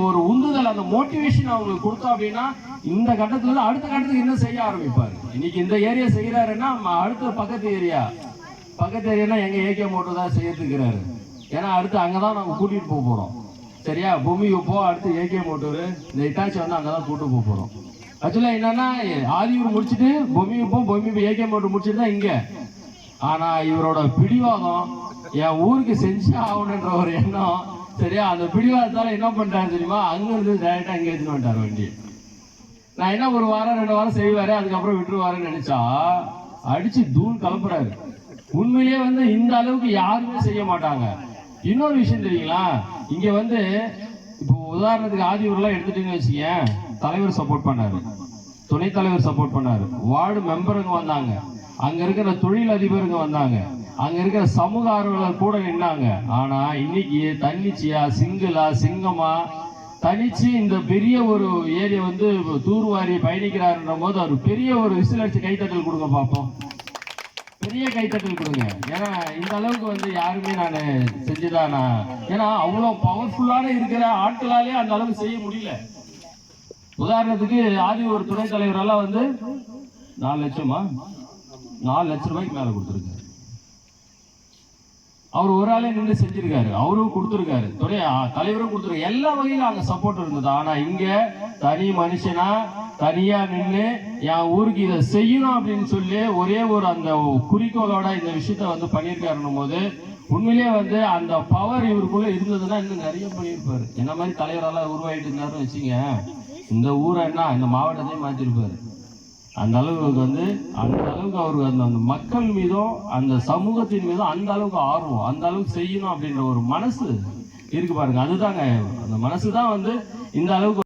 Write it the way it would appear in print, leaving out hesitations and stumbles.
ஒரு உந்துதல், அந்த மோட்டிவேஷன் அவங்களுக்கு கொடுத்தோம் அப்படின்னா இந்த கட்டத்துல இருந்து அடுத்த கட்டத்துக்கு என்ன செய்ய ஆரம்பிப்பாரு. இன்னைக்கு இந்த ஏரியா செய்யறாருன்னா அடுத்த பக்கத்து ஏரியானா எங்க ஏகே மோட்டோ தான் செய்யறதுக்கிறாரு. ஏன்னா அடுத்து அங்கதான் நாங்க கூட்டிட்டு போறோம். சரியா, பூமி போ, அடுத்து ஏகே மோட்டோரு இந்த இட்டாச்சி வந்து அங்கதான் கூட்டு போறோம். ஆக்சுவலா என்னன்னா ஆதியூர் முடிச்சுட்டு பொம்மி ஏகே மோட்டோ முடிச்சுட்டு தான் இங்க. ஆனா இவரோட பிடிவாதம் என் ஊருக்கு செஞ்சு ஆகணுன்ற ஒரு எண்ணம். சரியா, அந்த பிடிவாதத்தால என்ன பண்றாரு தெரியுமா, அங்க இருந்து டைரக்டா இங்க எடுத்துட்டு வந்துட்டாரு வண்டி. நான் என்ன ஒரு வாரம் 2 வாரம் செய்வாரு, அதுக்கப்புறம் விட்டுருவாருன்னு நினைச்சா அடிச்சு தூள் கலப்புறாரு. உண்மையிலேயே வந்து இந்த அளவுக்கு யாருமே செய்ய மாட்டாங்க. இன்னொரு விஷயம் தெரியுங்களா, இங்க வந்து இப்போ உதாரணத்துக்கு ஆதியூர்லாம் எடுத்துட்டீங்கன்னு வச்சுக்க, தலைவர் சப்போர்ட் பண்ணாரு, துணைத் தலைவர் சப்போர்ட் பண்ணாரு, வார்டு மெம்பருங்க வந்தாங்க, அங்க இருக்கிற தொழில் அதிபருங்க வந்தாங்க, அங்க இருக்கிற சமூக ஆர்வலர் கூட நின்னாங்க. ஆனா இன்னைக்கு தன்னிச்சையா சிங்கமா தனிச்சு இந்த பெரிய ஒரு ஏரியா வந்து தூர்வாரி பயணிக்கிறாருன்ற போது அவர் பெரிய ஒரு விசில் அடிச்சு கைத்தட்டல் கொடுங்க பார்ப்போம். பெரிய கைத்தட்டல் கொடுங்க. ஏன்னா இந்த அளவுக்கு வந்து யாருமே நான் செஞ்சுதானா, ஏன்னா அவ்வளவு பவர்ஃபுல்லான இருக்கிற ஆட்களாலே அந்த அளவுக்கு செய்ய முடியல. உதாரணத்துக்கு ஆதி ஒரு துணைத் தலைவரெல்லாம் வந்து 4 லட்சம் ரூபாய்க்கு மேல கொடுத்துருக்காரு. அவர் ஒரு ஆளே நின்று செஞ்சிருக்காரு, அவரும் கொடுத்துருக்காரு, தலைவரும் கொடுத்துருக்காரு. எல்லா வகையிலும் அங்க சப்போர்ட் இருந்தது. ஆனா இங்க தனி மனுஷனா தனியா நின்று என் ஊருக்கு இதை செய்யணும் அப்படின்னு சொல்லி ஒரே ஒரு அந்த குறிக்கோளோட இந்த விஷயத்த வந்து பண்ணியிருக்காருன்னும் போது உண்மையிலேயே வந்து அந்த பவர் இவருக்குள்ள இருந்ததுன்னா இன்னும் நிறைய பண்ணியிருப்பாரு. என்ன மாதிரி தலைவரெல்லாம் உருவாயிட்டு இருந்தாருன்னு வச்சுங்க, இந்த ஊரை என்ன இந்த மாவட்டத்தையும் மாற்றிருப்பாரு. அந்த அளவுக்கு வந்து அந்த அளவுக்கு அவருக்கு அந்த மக்கள் மீதும் அந்த சமூகத்தின் மீதும் அந்த அளவுக்கு ஆர்வம், அந்த அளவுக்கு செய்யணும் அப்படின்ற ஒரு மனசு இருக்கு பாருங்க. அதுதாங்க அந்த மனசு தான் வந்து இந்த அளவுக்கு